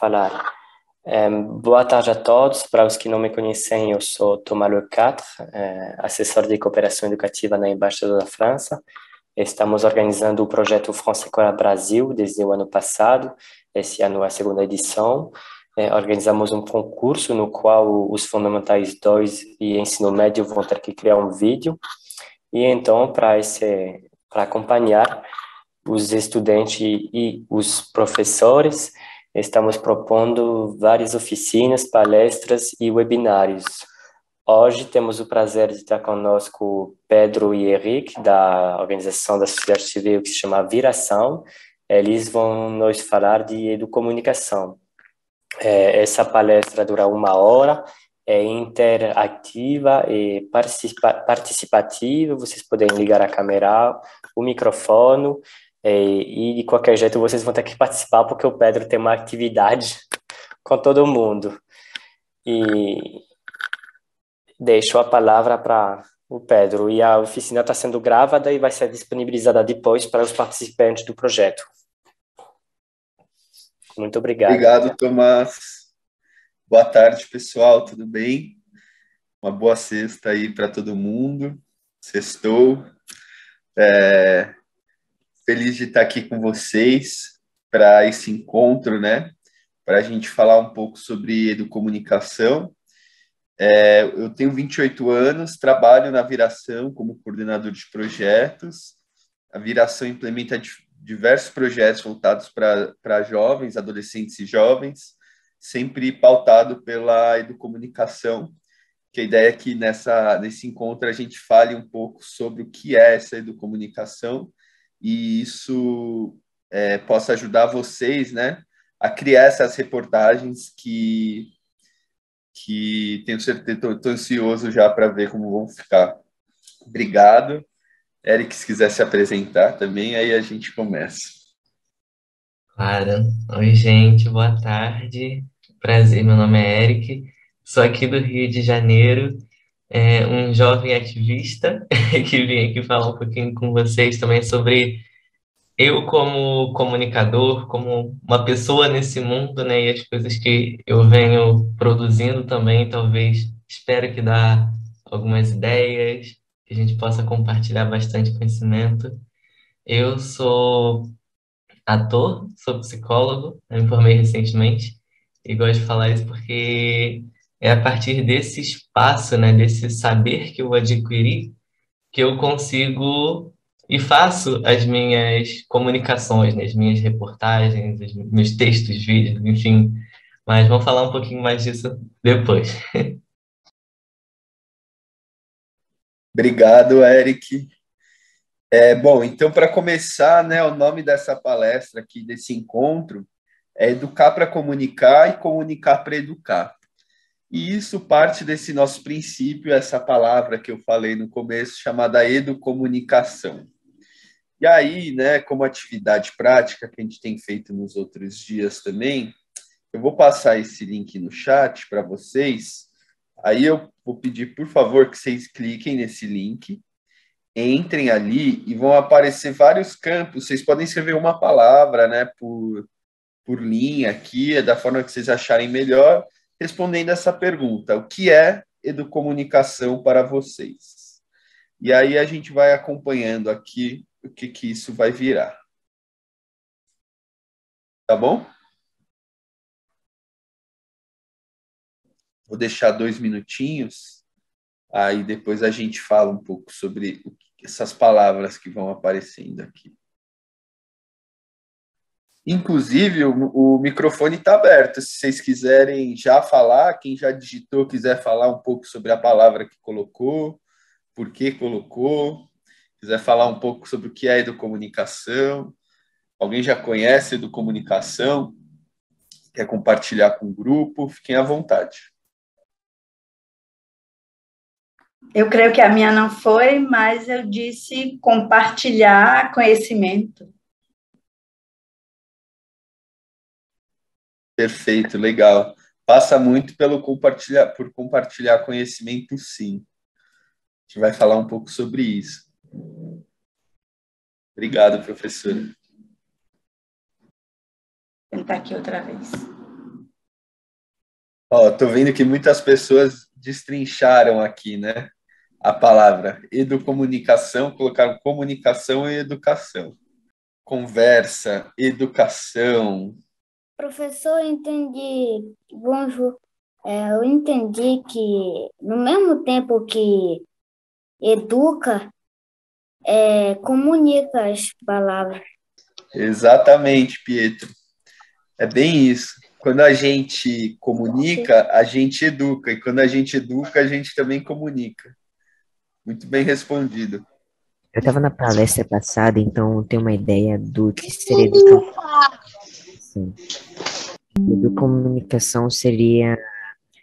falar. Boa tarde a todos. Para os que não me conhecem, eu sou Thomas Lecatre, assessor de cooperação educativa na Embaixada da França. Estamos organizando o projeto France Escola Brasil desde o ano passado. Esse ano é a segunda edição. Organizamos um concurso no qual os Fundamentais 2 e Ensino Médio vão ter que criar um vídeo. E então, para acompanhar os estudantes e os professores, estamos propondo várias oficinas, palestras e webinários. Hoje temos o prazer de estar conosco Pedro e Henrique, da organização da sociedade civil que se chama Viração. Eles vão nos falar de educomunicação. Essa palestra dura 1 hora, é interativa e participativa. Vocês podem ligar a câmera, o microfone, e de qualquer jeito vocês vão ter que participar, porque o Pedro tem uma atividade com todo mundo. E deixo a palavra para o Pedro. E a oficina está sendo gravada e vai ser disponibilizada depois para os participantes do projeto. Muito obrigado. Obrigado, Tomás. Boa tarde, pessoal, tudo bem? Uma boa sexta aí para todo mundo. Sextou. Feliz de estar aqui com vocês para esse encontro, né? Para a gente falar um pouco sobre educomunicação. Eu tenho 28 anos, trabalho na Viração como coordenador de projetos. A Viração implementa diversos projetos voltados para jovens, adolescentes e jovens, sempre pautado pela educomunicação, que a ideia é que nesse encontro a gente fale um pouco sobre o que é essa educomunicação e isso possa ajudar vocês, né, a criar essas reportagens que tenho certeza, estou ansioso já para ver como vão ficar. Obrigado. Eric, se quiser se apresentar também, aí a gente começa. Claro. Oi, gente, boa tarde. Prazer, meu nome é Eric, sou aqui do Rio de Janeiro, um jovem ativista que vim aqui falar um pouquinho com vocês também sobre eu como comunicador, como uma pessoa nesse mundo, né, e as coisas que eu venho produzindo também, talvez, espero que dá algumas ideias, que a gente possa compartilhar bastante conhecimento. Eu sou ator, sou psicólogo, eu me formei recentemente e gosto de falar isso porque é a partir desse espaço, né, desse saber que eu adquiri, que eu consigo e faço as minhas comunicações, né, as minhas reportagens, os meus textos, vídeos, enfim. Mas vamos falar um pouquinho mais disso depois. Obrigado, Eric. Bom, então, para começar, né, o nome dessa palestra aqui, desse encontro, é Educar para Comunicar e Comunicar para Educar. E isso parte desse nosso princípio, essa palavra que eu falei no começo, chamada educomunicação. E aí, né, como atividade prática que a gente tem feito nos outros dias também, eu vou passar esse link no chat para vocês. Aí eu vou pedir, por favor, que vocês cliquem nesse link, entrem ali e vão aparecer vários campos. Vocês podem escrever uma palavra, né, por linha aqui, da forma que vocês acharem melhor, respondendo essa pergunta: o que é educomunicação para vocês? E aí a gente vai acompanhando aqui o que isso vai virar. Tá bom? Vou deixar 2 minutinhos, aí depois a gente fala um pouco sobre essas palavras que vão aparecendo aqui. Inclusive, o microfone está aberto. Se vocês quiserem já falar, quem já digitou quiser falar um pouco sobre a palavra que colocou, por que colocou, quiser falar um pouco sobre o que é educomunicação, alguém já conhece educomunicação, quer compartilhar com o grupo, fiquem à vontade. Eu creio que a minha não foi, mas eu disse compartilhar conhecimento. Perfeito, legal. Passa muito por compartilhar conhecimento, sim. A gente vai falar um pouco sobre isso. Obrigado, professora. Vou tentar aqui outra vez. Ó, tô vendo que muitas pessoas destrincharam aqui, né? A palavra educomunicação, colocaram comunicação e educação. Conversa, educação. Professor, eu entendi. Bonjour. Eu entendi que no mesmo tempo que educa, comunica as palavras. Exatamente, Pietro. É bem isso. Quando a gente comunica, a gente educa. E quando a gente educa, a gente também comunica. Muito bem respondido. Eu estava na palestra passada, então eu tenho uma ideia do que seria educação. Educomunicação seria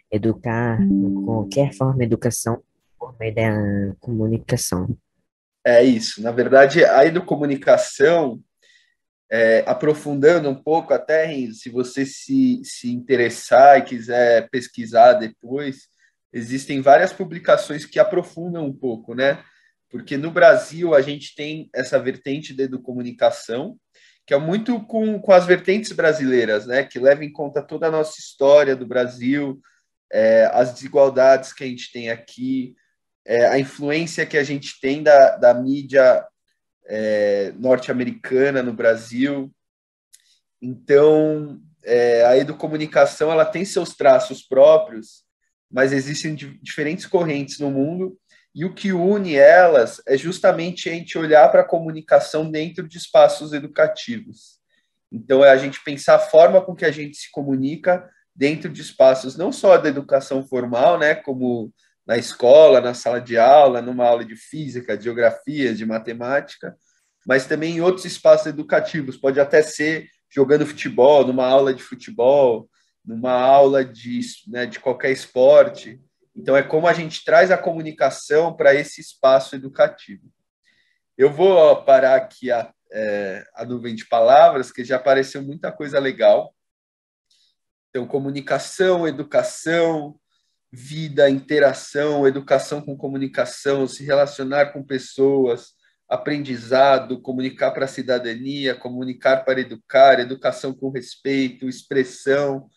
educar, qualquer forma de educação, por meio da comunicação. É isso. Na verdade, a educomunicação, aprofundando um pouco até, Renzo, se você se interessar e quiser pesquisar depois, existem várias publicações que aprofundam um pouco, né? Porque no Brasil a gente tem essa vertente da educomunicação, que é muito com as vertentes brasileiras, né? Que leva em conta toda a nossa história do Brasil, as desigualdades que a gente tem aqui, a influência que a gente tem da mídia norte-americana no Brasil. Então, a educomunicação ela tem seus traços próprios, mas existem diferentes correntes no mundo, e o que une elas é justamente a gente olhar para a comunicação dentro de espaços educativos. Então, é a gente pensar a forma com que a gente se comunica dentro de espaços não só da educação formal, né, como na escola, na sala de aula, numa aula de física, de geografia, de matemática, mas também em outros espaços educativos. Pode até ser jogando futebol, numa aula de futebol, numa aula de qualquer esporte. Então, é como a gente traz a comunicação para esse espaço educativo. Eu vou parar aqui a nuvem de palavras, que já apareceu muita coisa legal. Então, comunicação, educação, vida, interação, educação com comunicação, se relacionar com pessoas, aprendizado, comunicar para a cidadania, comunicar para educar, educação com respeito, expressão.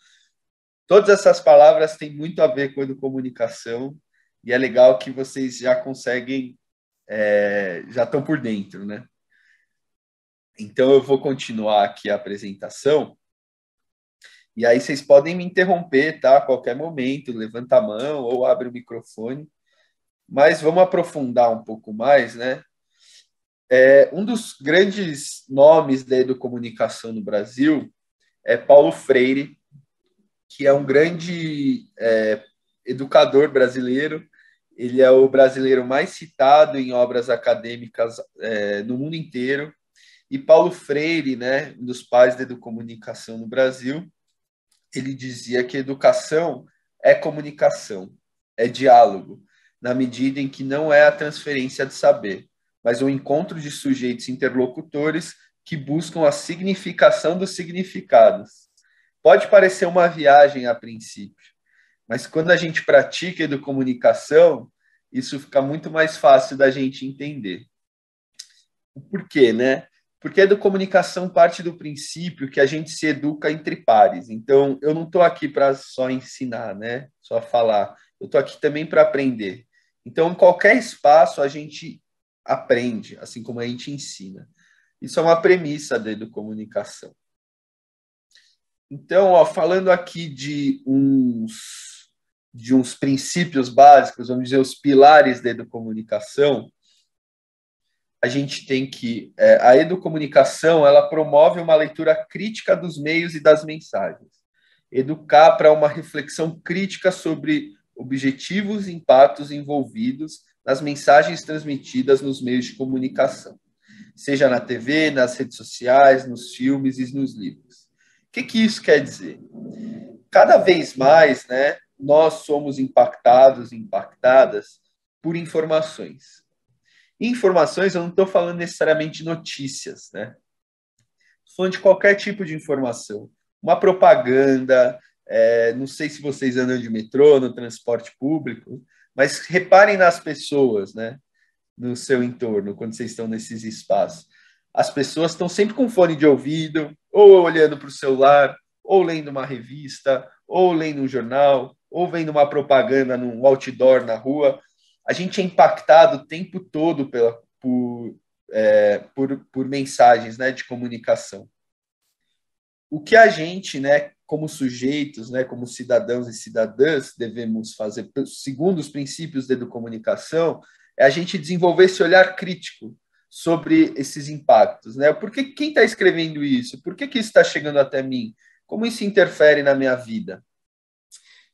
Todas essas palavras têm muito a ver com educomunicação e é legal que vocês já conseguem, já estão por dentro, né? Então, eu vou continuar aqui a apresentação. E aí vocês podem me interromper, tá? A qualquer momento, levanta a mão ou abre o microfone. Mas vamos aprofundar um pouco mais, né? Um dos grandes nomes da educomunicação no Brasil é Paulo Freire, que é um grande educador brasileiro. Ele é o brasileiro mais citado em obras acadêmicas no mundo inteiro. E Paulo Freire, né, um dos pais da educomunicação no Brasil, ele dizia que educação é comunicação, é diálogo, na medida em que não é a transferência de saber, mas o encontro de sujeitos interlocutores que buscam a significação dos significados. Pode parecer uma viagem a princípio, mas quando a gente pratica educomunicação, isso fica muito mais fácil da gente entender. Por quê, né? Porque a educomunicação parte do princípio que a gente se educa entre pares. Então, eu não estou aqui para só ensinar, né? Só falar. Eu estou aqui também para aprender. Então, em qualquer espaço, a gente aprende, assim como a gente ensina. Isso é uma premissa da educomunicação. Então, falando aqui de uns princípios básicos, vamos dizer, os pilares da educomunicação, a gente tem que a educomunicação ela promove uma leitura crítica dos meios e das mensagens, educar para uma reflexão crítica sobre objetivos e impactos envolvidos nas mensagens transmitidas nos meios de comunicação, seja na TV, nas redes sociais, nos filmes e nos livros. O que isso quer dizer? Cada vez mais, né, nós somos impactados e impactadas por informações. Informações, eu não estou falando necessariamente de notícias, né? Estou falando de qualquer tipo de informação. Uma propaganda, não sei se vocês andam de metrô, no transporte público, mas reparem nas pessoas, né? No seu entorno, quando vocês estão nesses espaços. As pessoas estão sempre com fone de ouvido, ou olhando para o celular, ou lendo uma revista, ou lendo um jornal, ou vendo uma propaganda num outdoor na rua. A gente é impactado o tempo todo por mensagens, né, de comunicação. O que a gente, né, como sujeitos, né, como cidadãos e cidadãs, devemos fazer, segundo os princípios da educomunicação, é a gente desenvolver esse olhar crítico sobre esses impactos, né? Por que quem está escrevendo isso? Por que isso está chegando até mim? Como isso interfere na minha vida?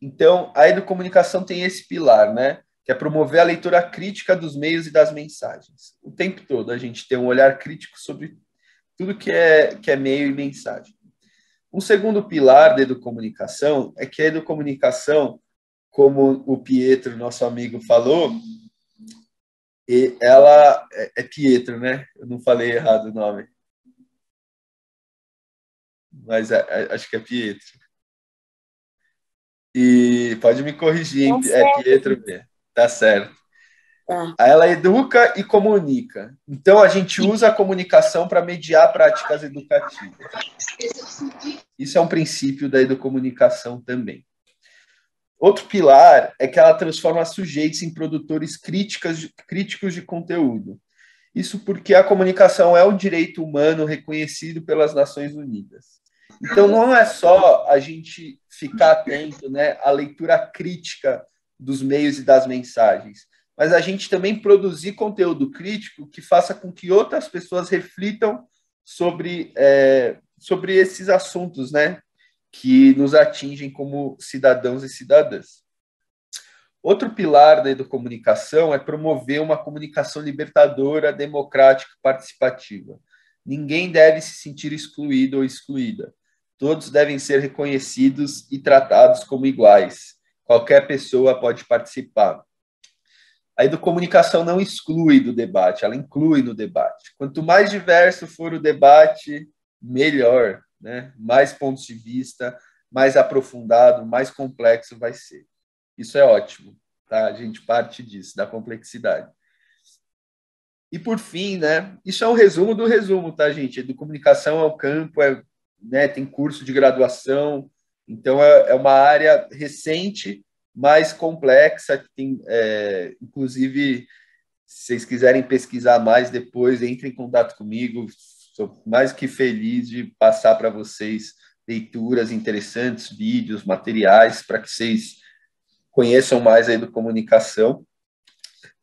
Então, a educomunicação tem esse pilar, né? Que é promover a leitura crítica dos meios e das mensagens. O tempo todo a gente tem um olhar crítico sobre tudo que é meio e mensagem. Um segundo pilar da educomunicação é que a educomunicação, como o Pietro, nosso amigo, falou, ela é Pietro, né? Eu não falei errado o nome. Mas acho que é Pietro. E pode me corrigir, hein? É Pietro. Tá certo. Tá. Ela educa e comunica. Então, a gente usa a comunicação para mediar práticas educativas. Isso é um princípio da educomunicação também. Outro pilar é que ela transforma sujeitos em produtores críticos de conteúdo. Isso porque a comunicação é um direito humano reconhecido pelas Nações Unidas. Então, não é só a gente ficar atento, né, à leitura crítica dos meios e das mensagens, mas a gente também produzir conteúdo crítico que faça com que outras pessoas reflitam sobre esses assuntos, né, que nos atingem como cidadãos e cidadãs. Outro pilar da educomunicação é promover uma comunicação libertadora, democrática e participativa. Ninguém deve se sentir excluído ou excluída. Todos devem ser reconhecidos e tratados como iguais. Qualquer pessoa pode participar. A educomunicação não exclui do debate, ela inclui no debate. Quanto mais diverso for o debate, melhor, né? Mais pontos de vista, mais aprofundado, mais complexo vai ser. Isso é ótimo, tá? A gente parte disso, da complexidade. E por fim, né? Isso é um resumo do resumo, tá, gente? A educomunicação é o campo, né, tem curso de graduação, então é uma área recente, mais complexa, que tem, inclusive, se vocês quiserem pesquisar mais depois, entre em contato comigo, sou mais que feliz de passar para vocês leituras interessantes, vídeos, materiais, para que vocês conheçam mais a educomunicação.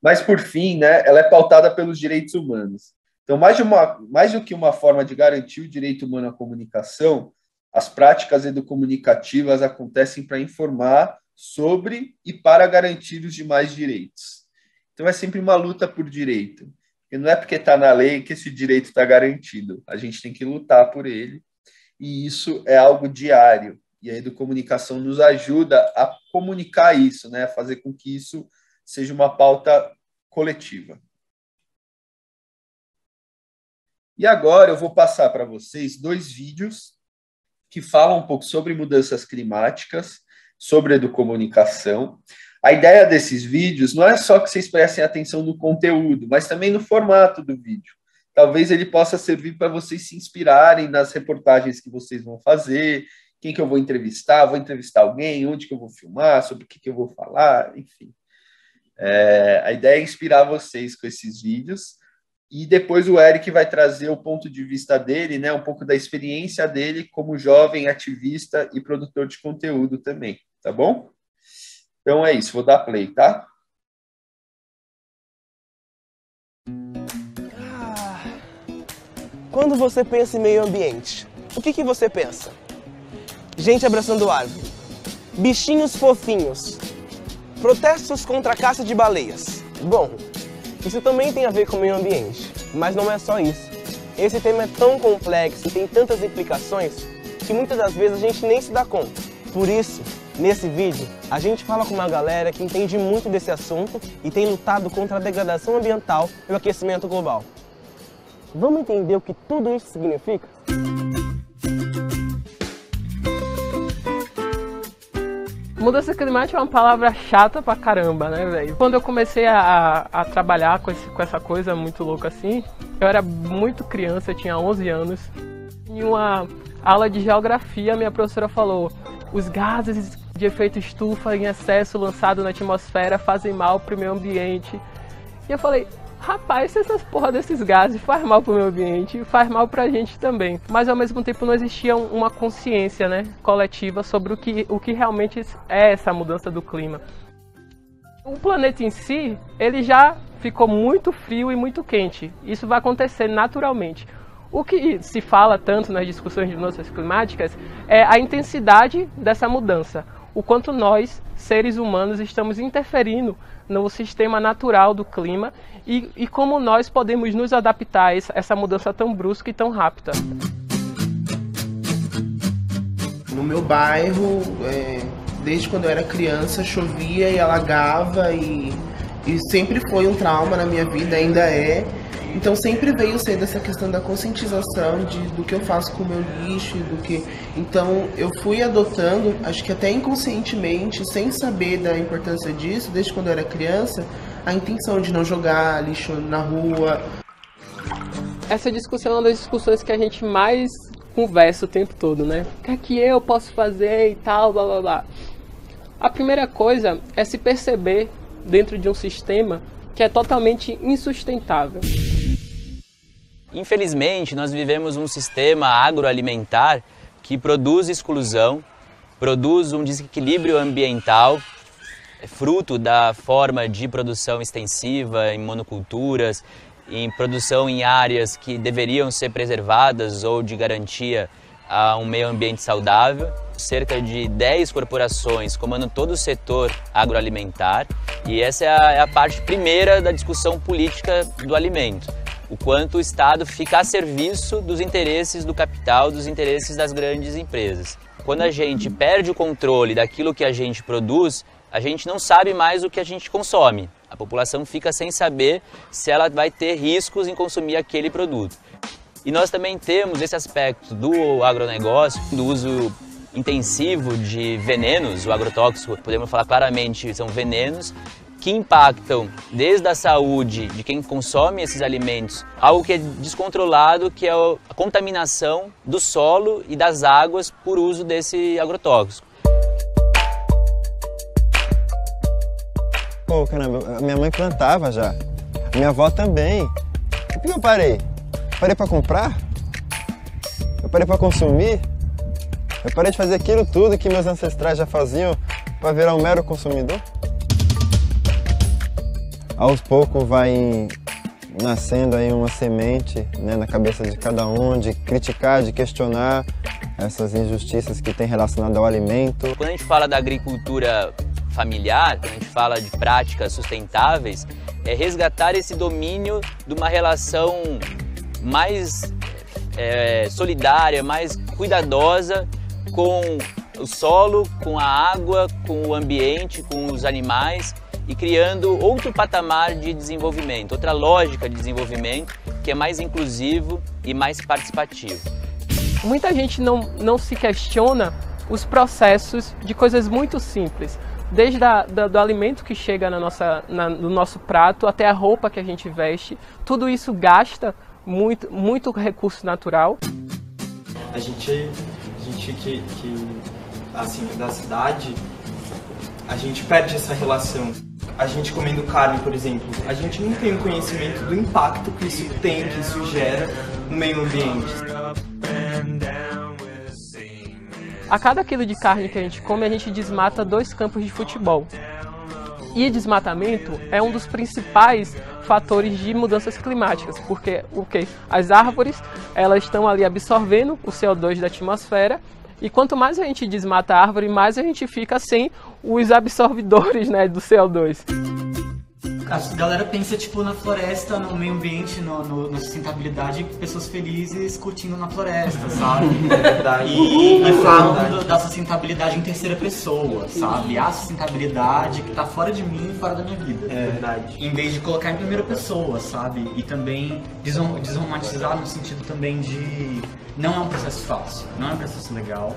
Mas, por fim, né, ela é pautada pelos direitos humanos. Então, mais do que uma forma de garantir o direito humano à comunicação, as práticas educomunicativas acontecem para informar sobre e para garantir os demais direitos. Então, é sempre uma luta por direito. E não é porque está na lei que esse direito está garantido. A gente tem que lutar por ele. E isso é algo diário. E a educomunicação nos ajuda a comunicar isso, né? A fazer com que isso seja uma pauta coletiva. E agora eu vou passar para vocês 2 vídeos que falam um pouco sobre mudanças climáticas, sobre educomunicação. A ideia desses vídeos não é só que vocês prestem atenção no conteúdo, mas também no formato do vídeo. Talvez ele possa servir para vocês se inspirarem nas reportagens que vocês vão fazer, quem que eu vou entrevistar alguém, onde que eu vou filmar, sobre o que eu vou falar, enfim. A ideia é inspirar vocês com esses vídeos, e depois o Eric vai trazer o ponto de vista dele, né, um pouco da experiência dele como jovem ativista e produtor de conteúdo também, tá bom? Então é isso, vou dar play, tá? Quando você pensa em meio ambiente, o que você pensa? Gente abraçando árvore, bichinhos fofinhos, protestos contra a caça de baleias. Bom, isso também tem a ver com o meio ambiente, mas não é só isso. Esse tema é tão complexo e tem tantas implicações que muitas das vezes a gente nem se dá conta. Por isso, nesse vídeo, a gente fala com uma galera que entende muito desse assunto e tem lutado contra a degradação ambiental e o aquecimento global. Vamos entender o que tudo isso significa? Mudança climática é uma palavra chata pra caramba, né, velho? Quando eu comecei a trabalhar com essa coisa muito louca assim, eu era muito criança, eu tinha 11 anos. Em uma aula de geografia, minha professora falou: os gases de efeito estufa em excesso lançados na atmosfera fazem mal para o meio ambiente. E eu falei, rapaz, se essas porra desses gases faz mal para o meio ambiente, faz mal para a gente também. Mas ao mesmo tempo não existia uma consciência, né, coletiva sobre o que realmente é essa mudança do clima. O planeta em si, ele já ficou muito frio e muito quente. Isso vai acontecer naturalmente. O que se fala tanto nas discussões de mudanças climáticas é a intensidade dessa mudança. O quanto nós, seres humanos, estamos interferindo no sistema natural do clima e como nós podemos nos adaptar a essa mudança tão brusca e tão rápida. No meu bairro, desde quando eu era criança, chovia e alagava e sempre foi um trauma na minha vida, ainda é. Então sempre veio sendo essa questão da conscientização do que eu faço com o meu lixo e do que... Então eu fui adotando, acho que até inconscientemente, sem saber da importância disso, desde quando eu era criança, a intenção de não jogar lixo na rua. Essa discussão é uma das discussões que a gente mais conversa o tempo todo, né? O que é que eu posso fazer e tal, blá blá blá. A primeira coisa é se perceber dentro de um sistema que é totalmente insustentável. Infelizmente, nós vivemos um sistema agroalimentar que produz exclusão, produz um desequilíbrio ambiental, fruto da forma de produção extensiva em monoculturas, em produção em áreas que deveriam ser preservadas ou de garantia a um meio ambiente saudável. Cerca de 10 corporações comandam todo o setor agroalimentar e essa é a parte primeira da discussão política do alimento. O quanto o Estado fica a serviço dos interesses do capital, dos interesses das grandes empresas. Quando a gente perde o controle daquilo que a gente produz, a gente não sabe mais o que a gente consome. A população fica sem saber se ela vai ter riscos em consumir aquele produto. E nós também temos esse aspecto do agronegócio, do uso intensivo de venenos, o agrotóxico, podemos falar claramente, são venenos que impactam desde a saúde de quem consome esses alimentos, algo que é descontrolado, que é a contaminação do solo e das águas por uso desse agrotóxico. Pô, caramba, a minha mãe plantava já, a minha avó também. Por que eu parei? Parei para comprar? Eu parei para consumir? Eu parei de fazer aquilo tudo que meus ancestrais já faziam para virar um mero consumidor? Aos poucos vai nascendo aí uma semente, né, na cabeça de cada um, de criticar, de questionar essas injustiças que tem relacionado ao alimento. Quando a gente fala da agricultura familiar, quando a gente fala de práticas sustentáveis, é resgatar esse domínio de uma relação mais solidária, mais cuidadosa com o solo, com a água, com o ambiente, com os animais e criando outro patamar de desenvolvimento, outra lógica de desenvolvimento que é mais inclusivo e mais participativo. Muita gente não se questiona os processos de coisas muito simples, desde do alimento que chega no nosso prato até a roupa que a gente veste, tudo isso gasta muito recurso natural. A gente que assim, da cidade, a gente perde essa relação. A gente comendo carne, por exemplo, a gente não tem o conhecimento do impacto que isso tem, que isso gera no meio ambiente. A cada quilo de carne que a gente come, a gente desmata 2 campos de futebol. E desmatamento é um dos principais fatores de mudanças climáticas, porque as árvores elas estão ali absorvendo o CO2 da atmosfera, e quanto mais a gente desmata a árvore, mais a gente fica sem os absorvidores, né, do CO2. A galera pensa tipo na floresta, no meio ambiente, na sustentabilidade, pessoas felizes curtindo na floresta, sabe? É verdade. E falam da sustentabilidade em terceira pessoa, sabe? A sustentabilidade que tá fora de mim e fora da minha vida. É verdade. Em vez de colocar em primeira pessoa, sabe? E também desromantizar no sentido também de... Não é um processo fácil, não é um processo legal,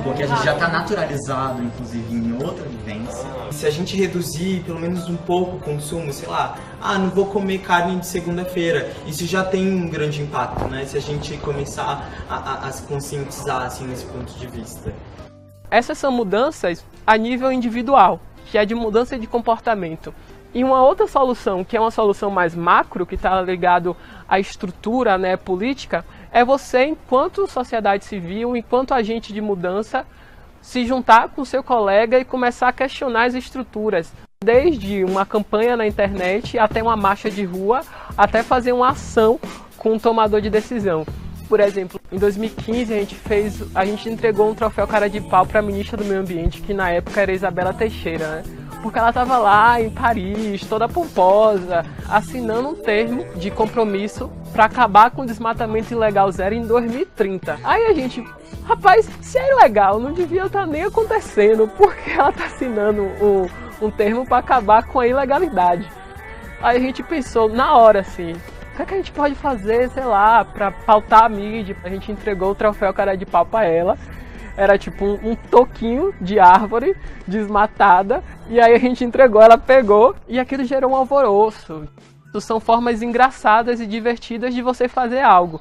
porque a gente já está naturalizado, inclusive, em outra vivência. Se a gente reduzir pelo menos um pouco o consumo, sei lá, não vou comer carne de segunda-feira, isso já tem um grande impacto, né? Se a gente começar a se conscientizar assim, nesse ponto de vista. Essas são mudanças a nível individual, que é de mudança de comportamento. E uma outra solução, que é uma solução mais macro, que está ligado à estrutura, né, política, é você, enquanto sociedade civil, enquanto agente de mudança, se juntar com seu colega e começar a questionar as estruturas. Desde uma campanha na internet, até uma marcha de rua, até fazer uma ação com um tomador de decisão. Por exemplo, em 2015 a gente entregou um troféu cara de pau para a ministra do Meio Ambiente, que na época era Isabela Teixeira, né? Porque ela estava lá em Paris, toda pomposa, assinando um termo de compromisso para acabar com o desmatamento ilegal zero em 2030. Aí a gente, rapaz, se é ilegal, não devia estar nem acontecendo, porque ela está assinando um termo para acabar com a ilegalidade. Aí a gente pensou na hora assim, o que a gente pode fazer, sei lá, para pautar a mídia? A gente entregou o troféu cara de pau para ela. Era tipo um toquinho de árvore desmatada, e aí a gente entregou, ela pegou, e aquilo gerou um alvoroço. São formas engraçadas e divertidas de você fazer algo.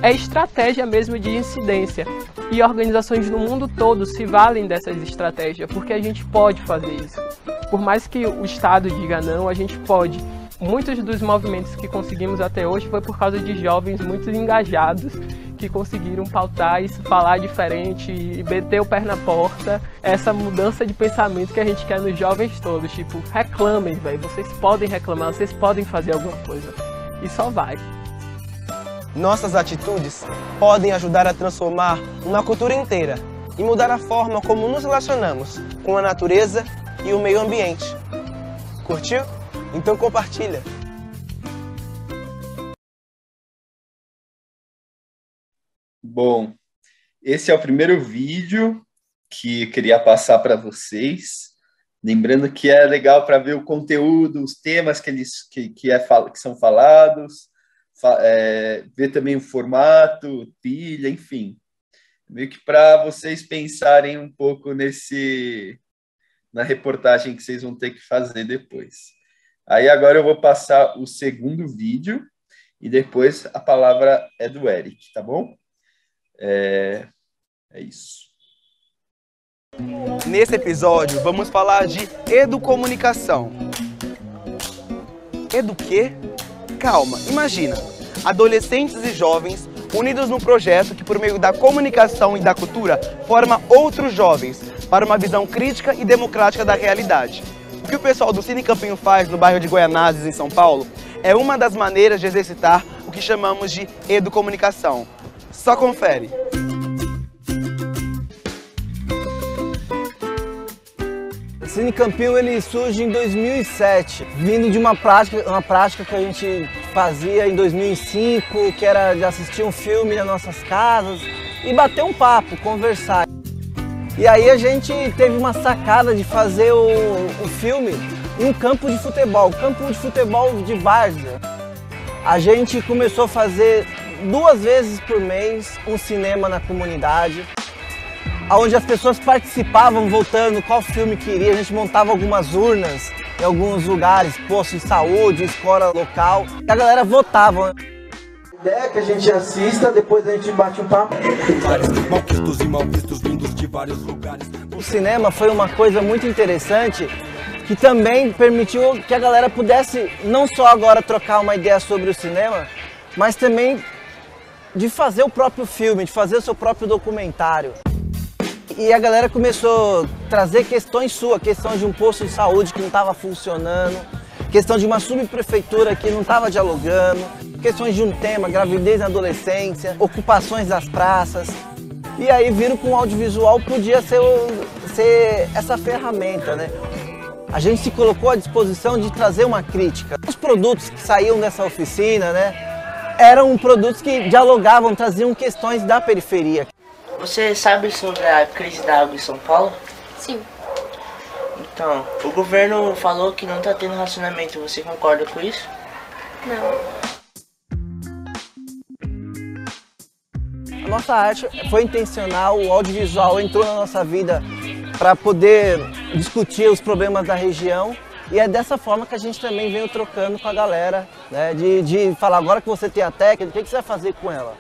É estratégia mesmo de incidência, e organizações no mundo todo se valem dessas estratégias, porque a gente pode fazer isso. Por mais que o Estado diga não, a gente pode. Muitos dos movimentos que conseguimos até hoje foi por causa de jovens muito engajados que conseguiram pautar e falar diferente e meter o pé na porta. Essa mudança de pensamento que a gente quer nos jovens todos, tipo, reclamem, velho, vocês podem reclamar, vocês podem fazer alguma coisa. E só vai. Nossas atitudes podem ajudar a transformar uma cultura inteira e mudar a forma como nos relacionamos com a natureza e o meio ambiente. Curtiu? Então compartilha! Bom, esse é o primeiro vídeo que eu queria passar para vocês. Lembrando que é legal para ver o conteúdo, os temas que são falados, ver também o formato, pilha, enfim. Meio que para vocês pensarem um pouco na reportagem que vocês vão ter que fazer depois. Aí agora eu vou passar o segundo vídeo e depois a palavra é do Eric, tá bom? É isso. Nesse episódio vamos falar de educomunicação. Edu quê? Calma, imagina. Adolescentes e jovens unidos num projeto que, por meio da comunicação e da cultura, forma outros jovens para uma visão crítica e democrática da realidade. O que o pessoal do Cine Campinho faz no bairro de Goianazes, em São Paulo, é uma das maneiras de exercitar o que chamamos de educomunicação. Só confere. O Cine Campinho ele surge em 2007, vindo de uma prática que a gente fazia em 2005, que era de assistir um filme nas nossas casas e bater um papo, conversar. E aí a gente teve uma sacada de fazer o filme em um campo de futebol de várzea. A gente começou a fazer 2 vezes por mês um cinema na comunidade, onde as pessoas participavam votando qual filme queria. A gente montava algumas urnas em alguns lugares, posto de saúde, escola local, e a galera votava. A ideia é que a gente assista, depois a gente bate um papo. O cinema foi uma coisa muito interessante que também permitiu que a galera pudesse não só agora trocar uma ideia sobre o cinema, mas também de fazer o próprio filme, de fazer o seu próprio documentário. E a galera começou a trazer questões suas, questão de um posto de saúde que não estava funcionando, questão de uma subprefeitura que não estava dialogando, questões de um tema, gravidez na adolescência, ocupações das praças. E aí viram que o audiovisual podia ser essa ferramenta, né? A gente se colocou à disposição de trazer uma crítica. Os produtos que saíam dessa oficina, né, eram produtos que dialogavam, traziam questões da periferia. Você sabe sobre a crise da água em São Paulo? Sim. Então, o governo falou que não está tendo racionamento. Você concorda com isso? Não. A nossa arte foi intencional, o audiovisual entrou na nossa vida para poder discutir os problemas da região. E é dessa forma que a gente também veio trocando com a galera, né? De falar, agora que você tem a técnica, o que você vai fazer com ela?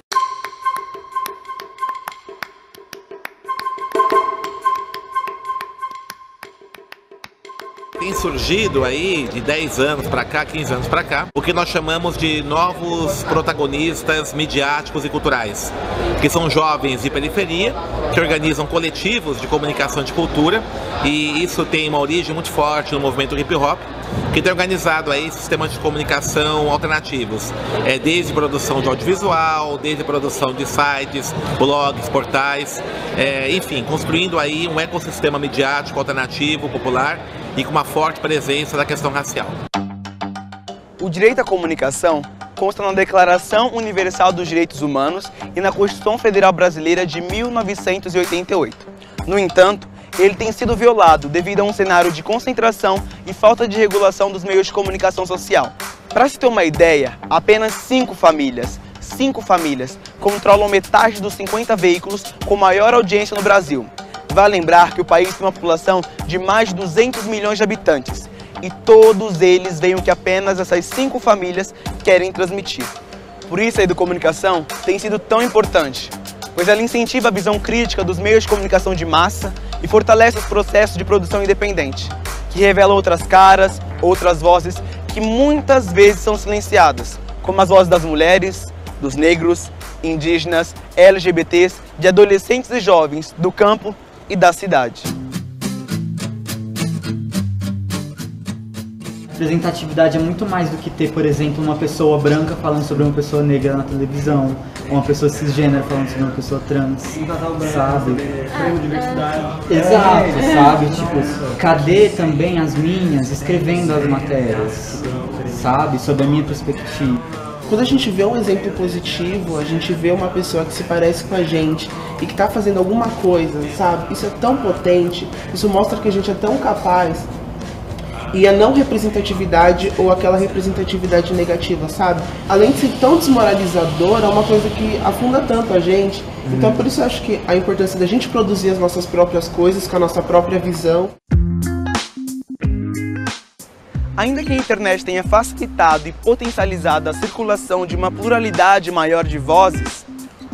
Tem surgido aí, de 10 anos para cá, 15 anos para cá, o que nós chamamos de novos protagonistas midiáticos e culturais, que são jovens de periferia, que organizam coletivos de comunicação e de cultura, e isso tem uma origem muito forte no movimento hip hop, que tem organizado aí sistemas de comunicação alternativos, desde produção de audiovisual, desde produção de sites, blogs, portais, enfim, construindo aí um ecossistema midiático alternativo, popular e com uma forte presença da questão racial. O direito à comunicação consta na Declaração Universal dos Direitos Humanos e na Constituição Federal Brasileira de 1988. No entanto, ele tem sido violado devido a um cenário de concentração e falta de regulação dos meios de comunicação social. Para se ter uma ideia, apenas 5 famílias controlam metade dos 50 veículos com maior audiência no Brasil. Vale lembrar que o país tem uma população de mais de 200 milhões de habitantes e todos eles veem o que apenas essas 5 famílias querem transmitir. Por isso a educomunicação tem sido tão importante, pois ela incentiva a visão crítica dos meios de comunicação de massa e fortalece os processos de produção independente, que revelam outras caras, outras vozes que muitas vezes são silenciadas, como as vozes das mulheres, dos negros, indígenas, LGBTs, de adolescentes e jovens do campo e da cidade. Representatividade é muito mais do que ter, por exemplo, uma pessoa branca falando sobre uma pessoa negra na televisão, ou uma pessoa cisgênera falando sobre uma pessoa trans, sabe? Exato, sabe? Tipo, cadê também as minhas escrevendo as matérias, sabe? Sob a minha perspectiva. Quando a gente vê um exemplo positivo, a gente vê uma pessoa que se parece com a gente e que está fazendo alguma coisa, sabe? Isso é tão potente, isso mostra que a gente é tão capaz. E a não representatividade ou aquela representatividade negativa, sabe? Além de ser tão desmoralizadora, é uma coisa que afunda tanto a gente. Então por isso eu acho que a importância da gente produzir as nossas próprias coisas com a nossa própria visão. Ainda que a internet tenha facilitado e potencializado a circulação de uma pluralidade maior de vozes,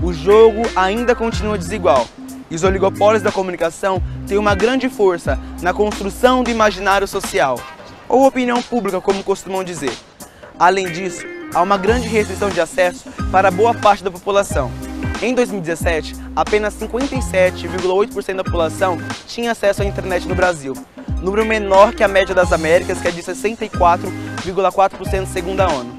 o jogo ainda continua desigual. E os oligopólios da comunicação têm uma grande força na construção do imaginário social, ou opinião pública, como costumam dizer. Além disso, há uma grande restrição de acesso para boa parte da população. Em 2017, apenas 57,8% da população tinha acesso à internet no Brasil, número menor que a média das Américas, que é de 64,4% segundo a ONU.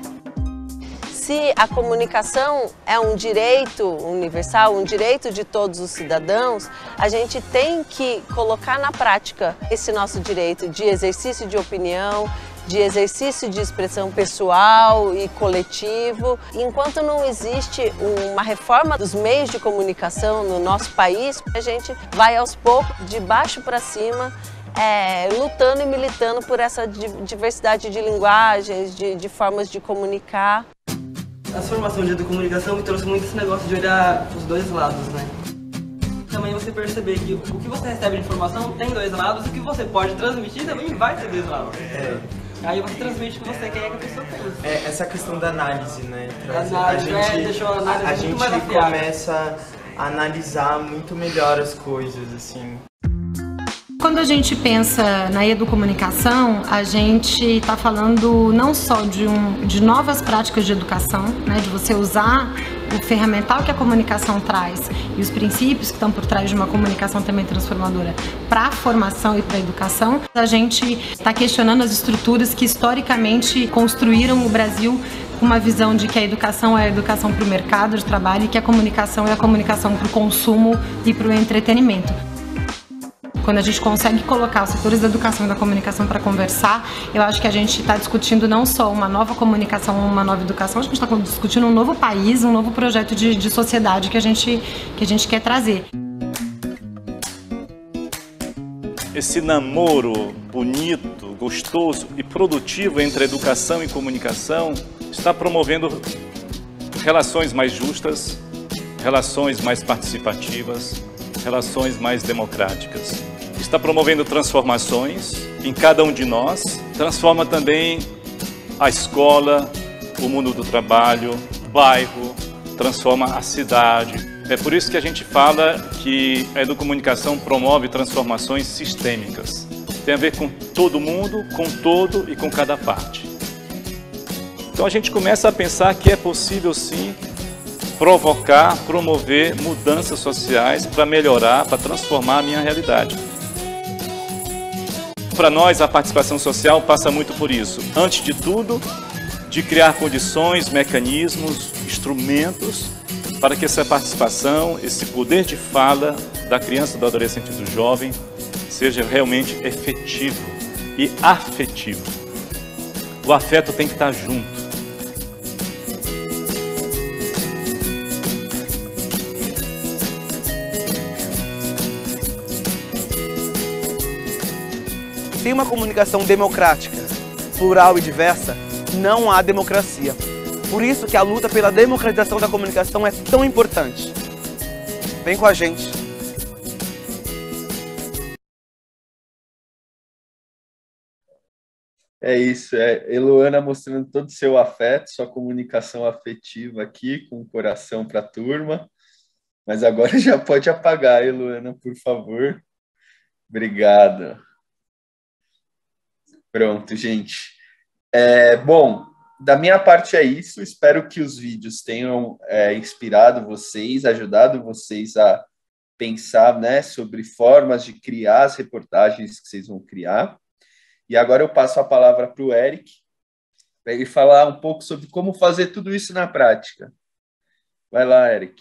Se a comunicação é um direito universal, um direito de todos os cidadãos, a gente tem que colocar na prática esse nosso direito de exercício de opinião, de exercício de expressão pessoal e coletivo. Enquanto não existe uma reforma dos meios de comunicação no nosso país, a gente vai aos poucos, de baixo para cima, lutando e militando por essa diversidade de linguagens, de formas de comunicar. A formação de comunicação me trouxe muito esse negócio de olhar os dois lados, né? Também você perceber que o que você recebe de informação tem dois lados e o que você pode transmitir também vai ter dois lados. Aí você transmite o que você quer que a pessoa pense. Essa questão da análise, né? Deixou a análise a muito gente mais afiada. começa a analisar muito melhor as coisas, assim. Quando a gente pensa na educomunicação, a gente está falando não só de novas práticas de educação, né, de você usar o ferramental que a comunicação traz e os princípios que estão por trás de uma comunicação também transformadora para a formação e para a educação. A gente está questionando as estruturas que historicamente construíram o Brasil com uma visão de que a educação é a educação para o mercado de trabalho e que a comunicação é a comunicação para o consumo e para o entretenimento. Quando a gente consegue colocar os setores da educação e da comunicação para conversar, eu acho que a gente está discutindo não só uma nova comunicação, uma nova educação, a gente está discutindo um novo país, um novo projeto de sociedade que a gente quer trazer. Esse namoro bonito, gostoso e produtivo entre educação e comunicação está promovendo relações mais justas, relações mais participativas, relações mais democráticas. Está promovendo transformações em cada um de nós, transforma também a escola, o mundo do trabalho, o bairro, transforma a cidade. É por isso que a gente fala que a educomunicação promove transformações sistêmicas. tem a ver com todo mundo, com todo e com cada parte. Então a gente começa a pensar que é possível sim provocar, promover mudanças sociais para melhorar, para transformar a minha realidade. Para nós, a participação social passa muito por isso. Antes de tudo, de criar condições, mecanismos, instrumentos para que essa participação, esse poder de fala da criança, do adolescente e do jovem seja realmente efetivo e afetivo. O afeto tem que estar junto. Sem uma comunicação democrática, plural e diversa, não há democracia. Por isso que a luta pela democratização da comunicação é tão importante. Vem com a gente. É isso, Eloana mostrando todo o seu afeto, sua comunicação afetiva aqui, com o coração para a turma. Mas agora já pode apagar, Eloana, por favor. Obrigado. Pronto, gente. Bom, da minha parte é isso. Espero que os vídeos tenham inspirado vocês, ajudado vocês a pensar, né, sobre formas de criar as reportagens que vocês vão criar. E agora eu passo a palavra para o Eric, para ele falar um pouco sobre como fazer tudo isso na prática. Vai lá, Eric.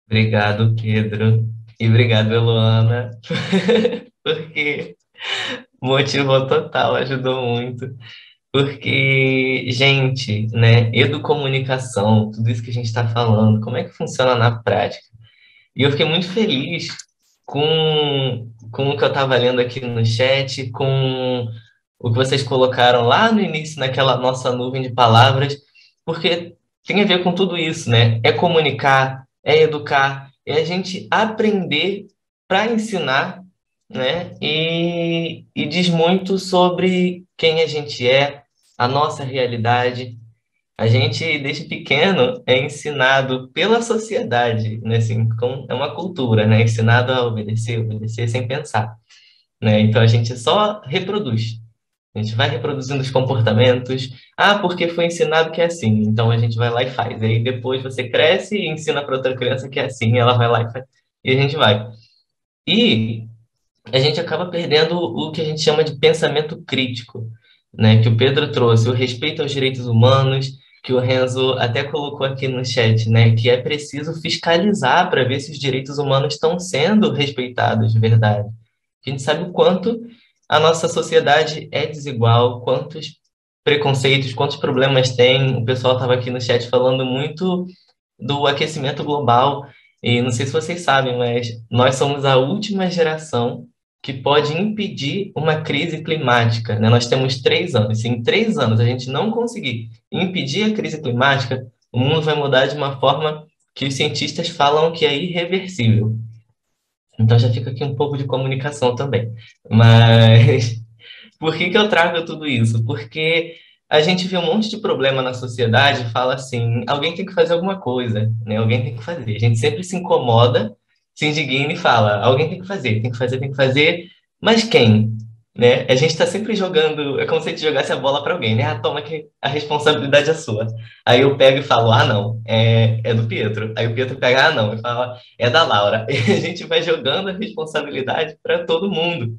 Obrigado, Pedro. E obrigado, Eloana, porque motivou total, ajudou muito. Porque, gente, né, educomunicação, tudo isso que a gente está falando, como é que funciona na prática? E eu fiquei muito feliz com o que eu estava lendo aqui no chat, com o que vocês colocaram lá no início, naquela nossa nuvem de palavras, porque tem a ver com tudo isso, né? É comunicar, é educar, é a gente aprender para ensinar, né? E diz muito sobre quem a gente é, a nossa realidade. A gente, desde pequeno, é ensinado pela sociedade, né? Assim, é uma cultura, né? Ensinado a obedecer sem pensar, né? Então, a gente só reproduz. A gente vai reproduzindo os comportamentos. Ah, porque foi ensinado que é assim. Então, a gente vai lá e faz. Aí, depois, você cresce e ensina para outra criança que é assim. Ela vai lá e faz. E a gente vai. E a gente acaba perdendo o que a gente chama de pensamento crítico, né? Que o Pedro trouxe, o respeito aos direitos humanos, que o Renzo até colocou aqui no chat, né? Que é preciso fiscalizar para ver se os direitos humanos estão sendo respeitados de verdade. A gente sabe o quanto a nossa sociedade é desigual, quantos preconceitos, quantos problemas tem. O pessoal estava aqui no chat falando muito do aquecimento global, e não sei se vocês sabem, mas nós somos a última geração que pode impedir uma crise climática, né? Nós temos 3 anos. Se em 3 anos a gente não conseguir impedir a crise climática, o mundo vai mudar de uma forma que os cientistas falam que é irreversível. Então já fica aqui um pouco de comunicação também. Mas por que eu trago tudo isso? Porque a gente vê um monte de problema na sociedade e fala assim, alguém tem que fazer alguma coisa, né? Alguém tem que fazer. A gente sempre se incomoda, se indigna e fala, alguém tem que fazer, tem que fazer, tem que fazer, mas quem? Né? A gente está sempre jogando, é como se a gente jogasse a bola para alguém, né? Ah, toma que a responsabilidade é sua. Aí eu pego e falo, ah, não, é do Pietro. Aí o Pietro pega, ah, não, e fala, é da Laura. E a gente vai jogando a responsabilidade para todo mundo,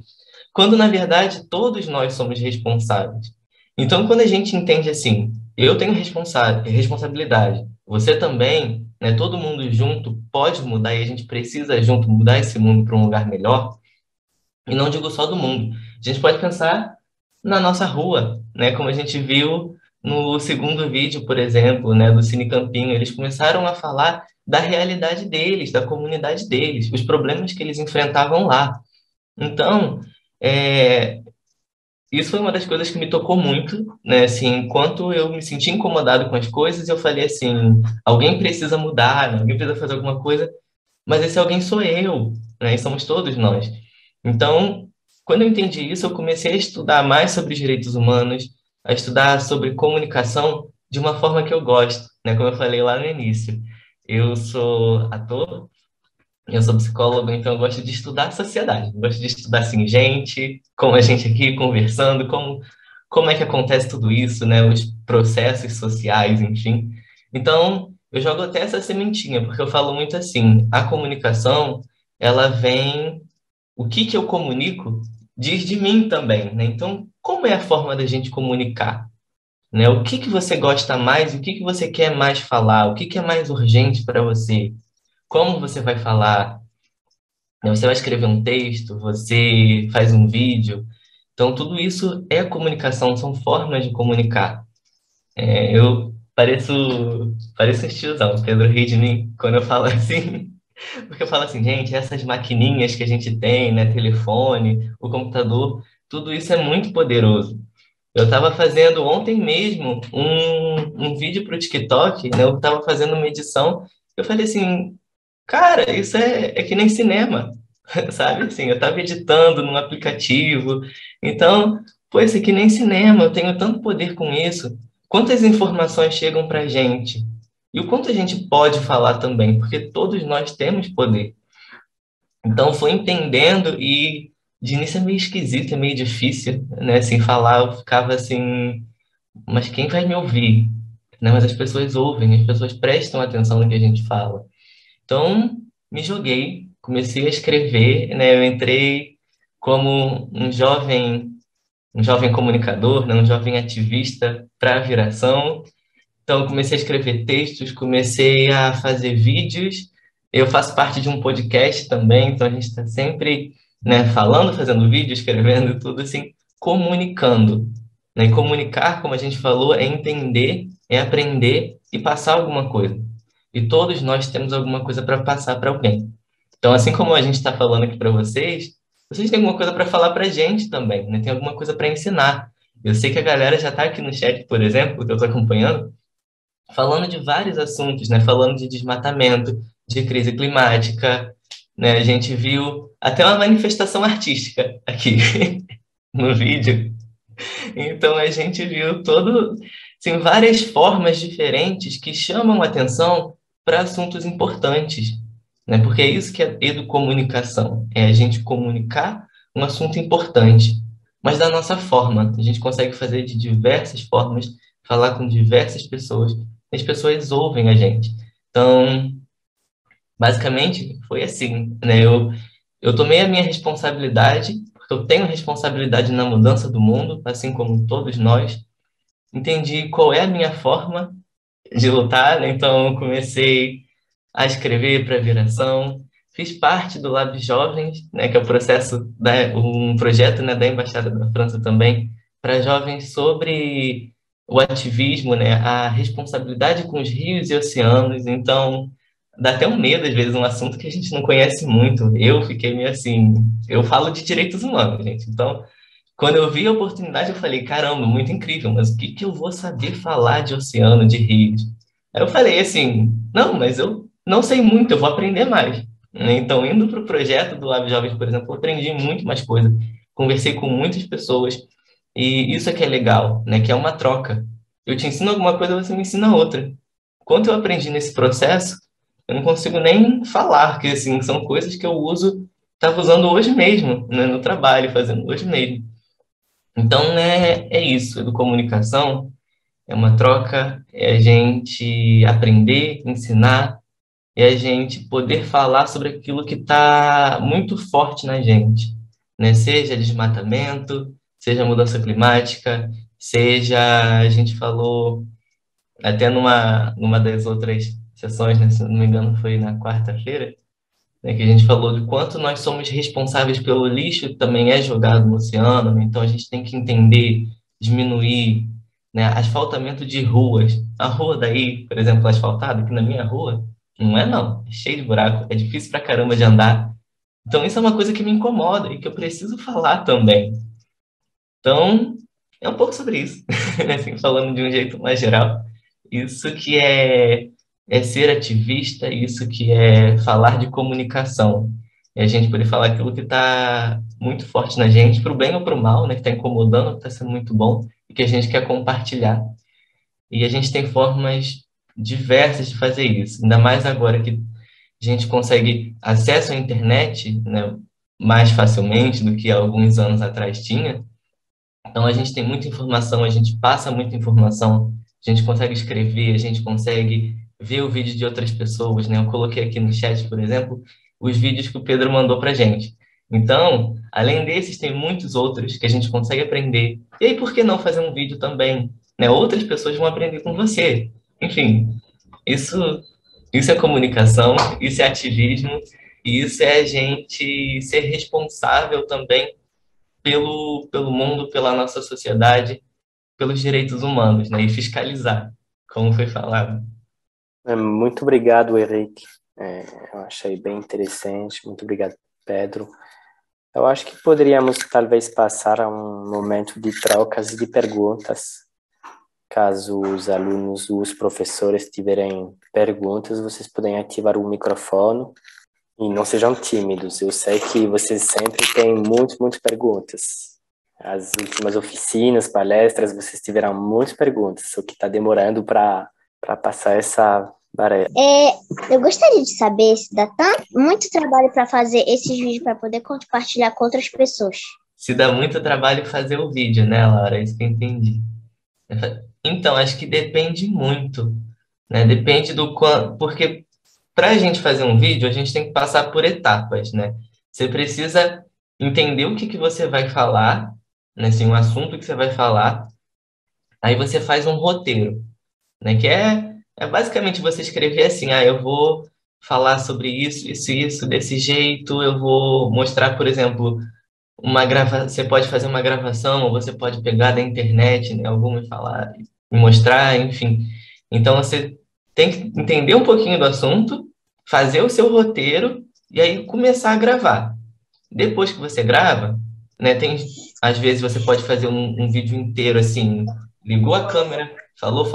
quando na verdade todos nós somos responsáveis. Então, quando a gente entende assim, eu tenho responsabilidade, você também, né, todo mundo junto pode mudar e a gente precisa junto mudar esse mundo para um lugar melhor, e não digo só do mundo. A gente pode pensar na nossa rua, né, como a gente viu no segundo vídeo, por exemplo, né, do Cine Campinho. Eles começaram a falar da realidade deles, da comunidade deles, os problemas que eles enfrentavam lá. Então, isso foi uma das coisas que me tocou muito, né? Assim, enquanto eu me senti incomodado com as coisas, eu falei assim, alguém precisa mudar, né? Alguém precisa fazer alguma coisa, mas esse alguém sou eu, né? E somos todos nós. Então, quando eu entendi isso, eu comecei a estudar mais sobre os direitos humanos, a estudar sobre comunicação de uma forma que eu gosto, né? Como eu falei lá no início. Eu sou ator, Eu sou psicólogo, então eu gosto de estudar a sociedade. Eu gosto de estudar, assim, gente, como a gente aqui conversando, como é que acontece tudo isso, né? Os processos sociais, enfim. Então, eu jogo até essa sementinha, porque eu falo muito assim, a comunicação, ela vem... O que eu comunico diz de mim também, né? Então, como é a forma da gente comunicar? Né? O que você gosta mais, o que você quer mais falar, o que é mais urgente para você, como você vai falar, né? Você vai escrever um texto, você faz um vídeo, então tudo isso é comunicação, são formas de comunicar. Eu pareço um tiozão, Pedro ri de mim quando eu falo assim, porque eu falo assim, gente, essas maquininhas que a gente tem, né, telefone, o computador, tudo isso é muito poderoso. Eu estava fazendo ontem mesmo um vídeo para o TikTok, né? Eu estava fazendo uma edição. Eu falei assim, cara, isso é que nem cinema, sabe? Assim, eu estava editando num aplicativo. Então, pô, isso é que nem cinema. Eu tenho tanto poder com isso. Quantas informações chegam para a gente? E o quanto a gente pode falar também, porque todos nós temos poder. Então, foi entendendo e de início é meio esquisito, é meio difícil, né? Assim, falar, eu ficava assim, mas quem vai me ouvir? Né? Mas as pessoas ouvem, as pessoas prestam atenção no que a gente fala. Então, me joguei, comecei a escrever, né? Eu entrei como um jovem comunicador, né? Um jovem ativista para a viração. Então, eu comecei a escrever textos, comecei a fazer vídeos. Eu faço parte de um podcast também, então a gente está sempre, né, falando, fazendo vídeo, escrevendo, tudo assim, comunicando. Né? E comunicar, como a gente falou, é entender, é aprender e passar alguma coisa. E todos nós temos alguma coisa para passar para alguém. Então, assim como a gente está falando aqui para vocês têm alguma coisa para falar para a gente também, né? Tem alguma coisa para ensinar. Eu sei que a galera já está aqui no chat, por exemplo, que eu estou acompanhando, falando de vários assuntos, né? Falando de desmatamento, de crise climática, né? A gente viu até uma manifestação artística aqui no vídeo. Então a gente viu assim, várias formas diferentes que chamam atenção para assuntos importantes, né? Porque é isso que é educomunicação, é a gente comunicar um assunto importante, mas da nossa forma. A gente consegue fazer de diversas formas, falar com diversas pessoas, as pessoas ouvem a gente. Então, basicamente, foi assim, né? Eu tomei a minha responsabilidade, porque eu tenho responsabilidade na mudança do mundo, assim como todos nós. Entendi qual é a minha forma de lutar, né? Então, eu comecei a escrever para a Viração, fiz parte do Lab Jovens, né? Que é um projeto, né, da Embaixada da França também, para jovens sobre o ativismo, né, a responsabilidade com os rios e oceanos. Então, dá até um medo, às vezes, um assunto que a gente não conhece muito. Eu fiquei meio assim... Eu falo de direitos humanos, gente. Então, quando eu vi a oportunidade, eu falei, caramba, muito incrível, mas o que eu vou saber falar de oceano, de rios? Aí eu falei assim, não, mas eu não sei muito, eu vou aprender mais. Então, indo para o projeto do Lab Jovens, por exemplo, eu aprendi muito mais coisa. Conversei com muitas pessoas. E isso é que é legal, né? Que é uma troca. Eu te ensino alguma coisa, você me ensina outra. Quanto eu aprendi nesse processo, eu não consigo nem falar, porque assim, são coisas que eu estava usando hoje mesmo, né, no trabalho, fazendo hoje mesmo. Então, né, é isso. Educomunicação é uma troca, é a gente aprender, ensinar, é a gente poder falar sobre aquilo que está muito forte na gente, né? Seja desmatamento, seja mudança climática, seja, a gente falou até numa das outras sessões, né, se não me engano foi na quarta-feira, né, que a gente falou de quanto nós somos responsáveis pelo lixo que também é jogado no oceano, né? Então a gente tem que entender, diminuir, né, asfaltamento de ruas. A rua daí, por exemplo, asfaltada, aqui na minha rua, não, é cheio de buraco, é difícil pra caramba de andar. Então isso é uma coisa que me incomoda e que eu preciso falar também. Então, é um pouco sobre isso, assim, falando de um jeito mais geral. Isso que é ser ativista, isso que é falar de comunicação. É a gente poder falar aquilo que está muito forte na gente, para o bem ou para o mal, né, que está incomodando, que está sendo muito bom, e que a gente quer compartilhar. E a gente tem formas diversas de fazer isso, ainda mais agora que a gente consegue acesso à internet, né, mais facilmente do que alguns anos atrás tinha. Então, a gente tem muita informação, a gente passa muita informação, a gente consegue escrever, a gente consegue ver o vídeo de outras pessoas, né? Eu coloquei aqui no chat, por exemplo, os vídeos que o Pedro mandou para gente. Então, além desses, tem muitos outros que a gente consegue aprender. E aí, por que não fazer um vídeo também? Né? Outras pessoas vão aprender com você. Enfim, isso é comunicação, isso é ativismo, e isso é a gente ser responsável também pelo mundo, pela nossa sociedade, pelos direitos humanos, né? E fiscalizar, como foi falado. Muito obrigado, Henrique. Eu achei bem interessante. Muito obrigado, Pedro. Eu acho que poderíamos talvez passar a um momento de trocas de perguntas. Caso os alunos, os professores tiverem perguntas, vocês podem ativar o microfone e não sejam tímidos. Eu sei que vocês sempre têm muitas perguntas. As últimas oficinas, palestras, vocês tiveram muitas perguntas, só que está demorando para passar essa barreira. Eu gostaria de saber se dá muito trabalho para fazer esses vídeos para poder compartilhar com outras pessoas. Se dá muito trabalho fazer o vídeo, né, Laura? É isso que eu entendi. Então, acho que depende muito, né? Depende do quanto... Porque para a gente fazer um vídeo, a gente tem que passar por etapas, né? Você precisa entender o que você vai falar, né? Assim, o assunto que você vai falar. Aí você faz um roteiro, né? Que é basicamente você escrever assim, eu vou falar sobre isso, desse jeito, eu vou mostrar, por exemplo, você pode fazer uma gravação, ou você pode pegar da internet, né, alguma e falar, e mostrar, enfim. Então, você tem que entender um pouquinho do assunto, fazer o seu roteiro, e aí começar a gravar. Depois que você grava, né, às vezes você pode fazer um vídeo inteiro, assim, ligou a câmera, falou,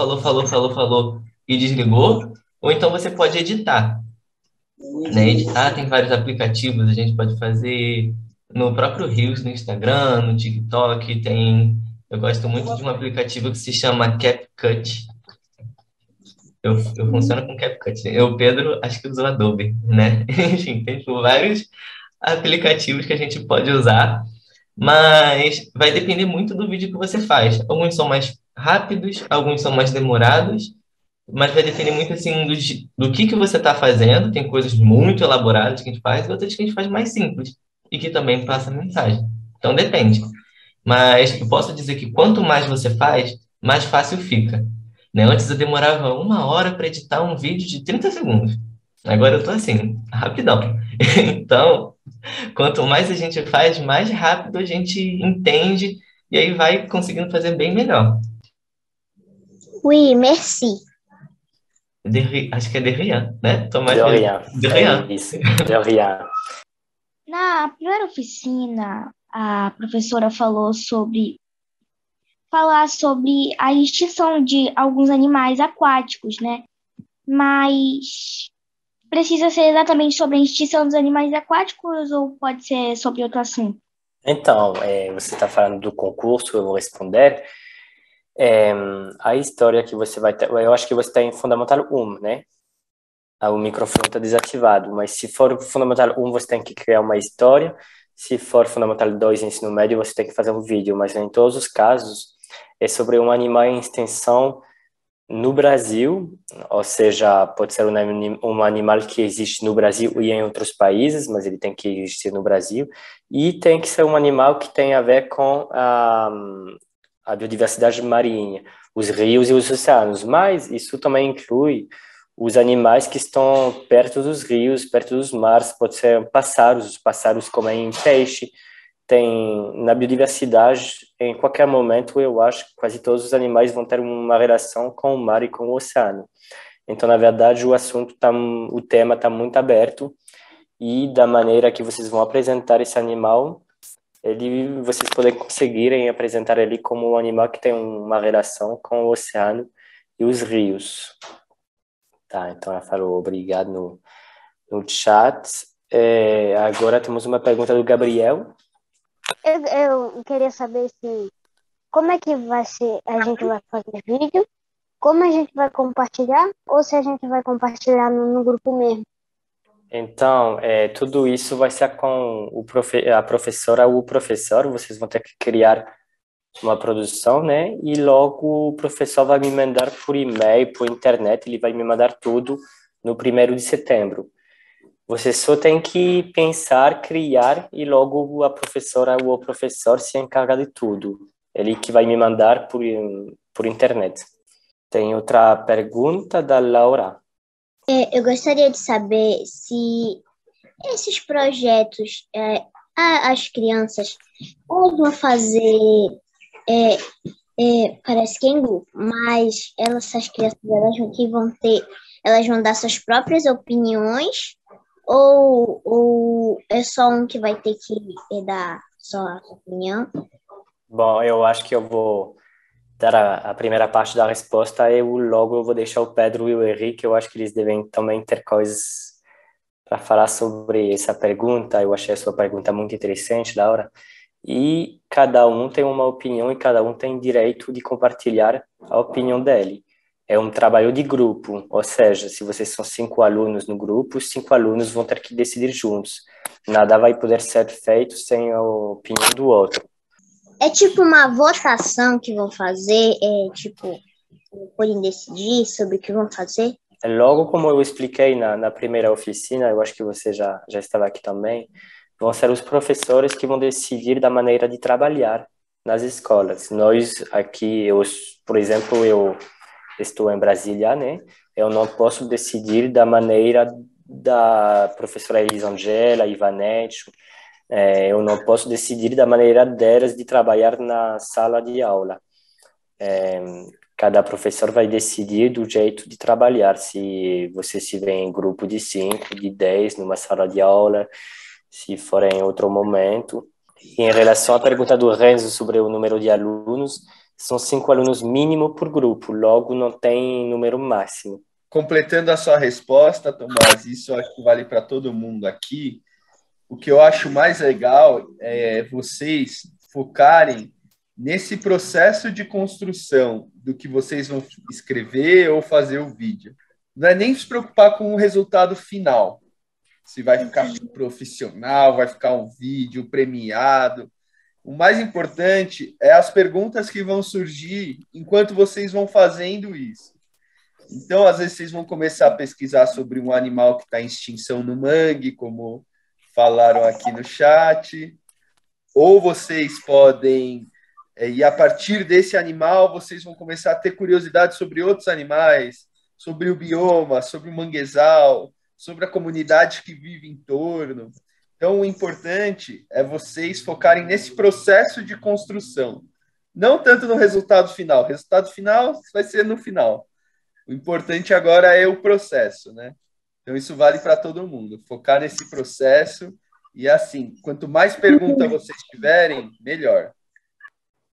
e desligou, ou então você pode editar. Né? Editar tem vários aplicativos, a gente pode fazer no próprio Reels, no Instagram, no TikTok, eu gosto muito de um aplicativo que se chama CapCut. Eu funciono com CapCut. Pedro, acho que usou Adobe, né? Enfim, tem vários aplicativos que a gente pode usar, mas vai depender muito do vídeo que você faz. Alguns são mais rápidos, alguns são mais demorados, mas vai depender muito, assim, do que você está fazendo. Tem coisas muito elaboradas que a gente faz e outras que a gente faz mais simples e que também passa mensagem. Então, depende. Mas eu posso dizer que quanto mais você faz, mais fácil fica. Né? Antes eu demorava 1 hora para editar um vídeo de 30 segundos. Agora eu estou assim, rapidão. Então, quanto mais a gente faz, mais rápido a gente entende e aí vai conseguindo fazer bem melhor. Oui, merci. Acho que é Derrian, né? Derrian. Isso, Derrian. Na primeira oficina, a professora falou falar sobre a extinção de alguns animais aquáticos, né? Mas precisa ser exatamente sobre a extinção dos animais aquáticos ou pode ser sobre outro assunto? Então, você está falando do concurso, eu vou responder. A história que você vai ter, eu acho que você está em Fundamental 1, né? O microfone está desativado, mas se for Fundamental 1, você tem que criar uma história. Se for Fundamental 2, ensino médio, você tem que fazer um vídeo, mas em todos os casos é sobre um animal em extinção no Brasil, ou seja, pode ser um animal que existe no Brasil e em outros países, mas ele tem que existir no Brasil, e tem que ser um animal que tem a ver com a biodiversidade marinha, os rios e os oceanos, mas isso também inclui os animais que estão perto dos rios, perto dos mares, pode ser pássaros, os pássaros comem peixe, na biodiversidade, em qualquer momento, eu acho que quase todos os animais vão ter uma relação com o mar e com o oceano. Então, na verdade, o tema está muito aberto e da maneira que vocês vão apresentar esse animal, vocês podem conseguirem apresentar ele como um animal que tem uma relação com o oceano e os rios. Tá, então ela falou obrigado no chat. Agora temos uma pergunta do Gabriel. Eu queria saber como é que vai ser, a gente vai fazer vídeo, como a gente vai compartilhar ou se a gente vai compartilhar no grupo mesmo. Então, tudo isso vai ser com a professora ou o professor. Vocês vão ter que criar uma produção, né? E logo o professor vai me mandar por e-mail, por internet, ele vai me mandar tudo no 1º de setembro. Você só tem que pensar, criar e logo a professora ou o professor se encarga de tudo. Ele que vai me mandar por internet. Tem outra pergunta da Laura. Eu gostaria de saber se esses projetos, as crianças, elas vão fazer, parece que em grupo, mas essas crianças elas vão dar suas próprias opiniões, ou é só um que vai ter que dar só a sua opinião? Bom, eu acho que eu vou dar a primeira parte da resposta e logo eu vou deixar o Pedro e o Henrique. Eu acho que eles devem também ter coisas para falar sobre essa pergunta. Eu achei a sua pergunta muito interessante, Laura. E cada um tem uma opinião e cada um tem direito de compartilhar a opinião dele. É um trabalho de grupo, ou seja, se vocês são 5 alunos no grupo, os 5 alunos vão ter que decidir juntos. Nada vai poder ser feito sem a opinião do outro. É tipo uma votação que vão fazer, podem decidir sobre o que vão fazer? Logo, como eu expliquei na primeira oficina, eu acho que você já estava aqui também, vão ser os professores que vão decidir da maneira de trabalhar nas escolas. Nós aqui, por exemplo, eu estou em Brasília, né? Eu não posso decidir da maneira da professora Elisângela, Ivanete. Eu não posso decidir da maneira delas de trabalhar na sala de aula. Cada professor vai decidir do jeito de trabalhar. Se você se vê em grupo de 5, de 10, numa sala de aula, se for em outro momento. E em relação à pergunta do Renzo sobre o número de alunos, são 5 alunos mínimo por grupo, logo não tem número máximo. Completando a sua resposta, Tomás, isso eu acho que vale para todo mundo aqui. O que eu acho mais legal é vocês focarem nesse processo de construção do que vocês vão escrever ou fazer o vídeo. Não é nem se preocupar com o resultado final. Se vai ficar profissional, vai ficar um vídeo premiado. O mais importante é as perguntas que vão surgir enquanto vocês vão fazendo isso. Então, às vezes, vocês vão começar a pesquisar sobre um animal que está em extinção no mangue, como falaram aqui no chat, ou vocês podem, e a partir desse animal, vocês vão começar a ter curiosidade sobre outros animais, sobre o bioma, sobre o manguezal, sobre a comunidade que vive em torno. Então, o importante é vocês focarem nesse processo de construção, não tanto no resultado final. O resultado final vai ser no final. O importante agora é o processo, né? Então, isso vale para todo mundo. Focar nesse processo e, assim, quanto mais perguntas vocês tiverem, melhor.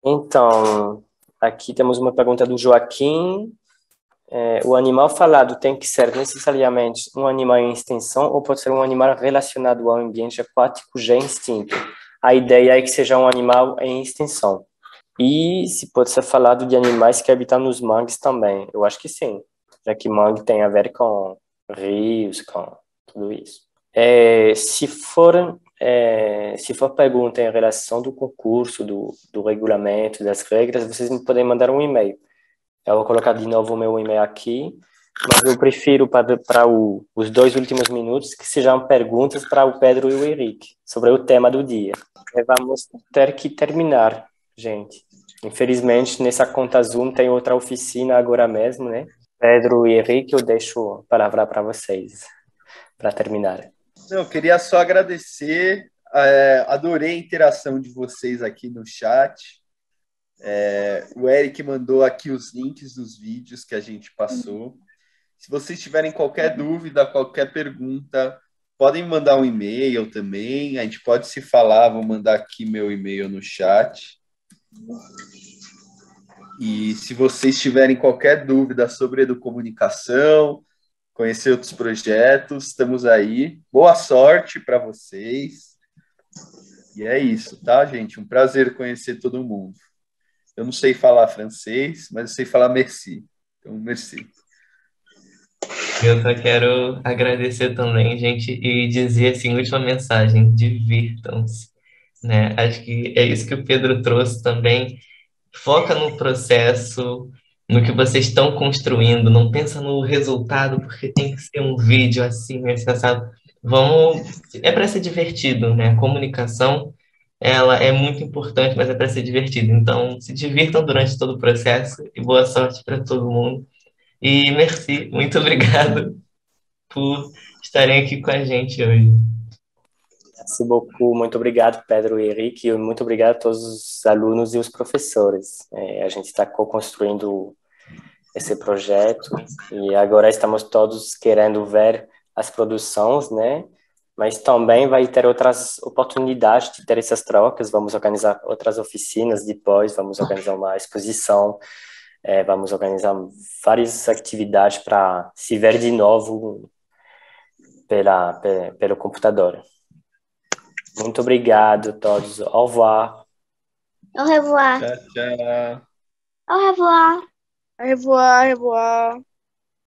Então, aqui temos uma pergunta do Joaquim. O animal falado tem que ser necessariamente um animal em extinção ou pode ser um animal relacionado ao ambiente aquático já extinto? A ideia é que seja um animal em extinção. E se pode ser falado de animais que habitam nos mangues também? Eu acho que sim, já que mangue tem a ver com rios, com tudo isso. Se for pergunta em relação do concurso, do regulamento, das regras, vocês me podem mandar um e-mail. Eu vou colocar de novo o meu e-mail aqui, mas eu prefiro para os 2 últimos minutos que sejam perguntas para o Pedro e o Henrique sobre o tema do dia. Vamos ter que terminar, gente. Infelizmente, nessa conta Zoom tem outra oficina agora mesmo, né? Pedro e Henrique, eu deixo a palavra para vocês, para terminar. Eu queria só agradecer, adorei a interação de vocês aqui no chat. O Eric mandou aqui os links dos vídeos que a gente passou. Se vocês tiverem qualquer dúvida, qualquer pergunta, podem mandar um e-mail também. A gente pode se falar, vou mandar aqui meu e-mail no chat. E se vocês tiverem qualquer dúvida sobre educomunicação, conhecer outros projetos, estamos aí. Boa sorte para vocês. E é isso, tá, gente? Um prazer conhecer todo mundo. Eu não sei falar francês, mas eu sei falar merci. Então, merci. Eu só quero agradecer também, gente, e dizer assim, última mensagem, divirtam-se, né? Acho que é isso que o Pedro trouxe também. Foca no processo, no que vocês estão construindo, não pensa no resultado, porque tem que ser um vídeo assim, necessário. Vamos, é para ser divertido, né? A comunicação, ela é muito importante, mas é para ser divertido. Então, se divirtam durante todo o processo e boa sorte para todo mundo. E merci, muito obrigado por estarem aqui com a gente hoje. Merci beaucoup, muito obrigado, Pedro e Henrique, e muito obrigado a todos os alunos e os professores. A gente está co-construindo esse projeto e agora estamos todos querendo ver as produções, né? Mas também vai ter outras oportunidades de ter essas trocas. Vamos organizar outras oficinas depois, vamos organizar uma exposição, vamos organizar várias atividades para se ver de novo pelo computador. Muito obrigado a todos. Au revoir. Au revoir. Tchau, tchau. Au revoir. Au revoir, au revoir.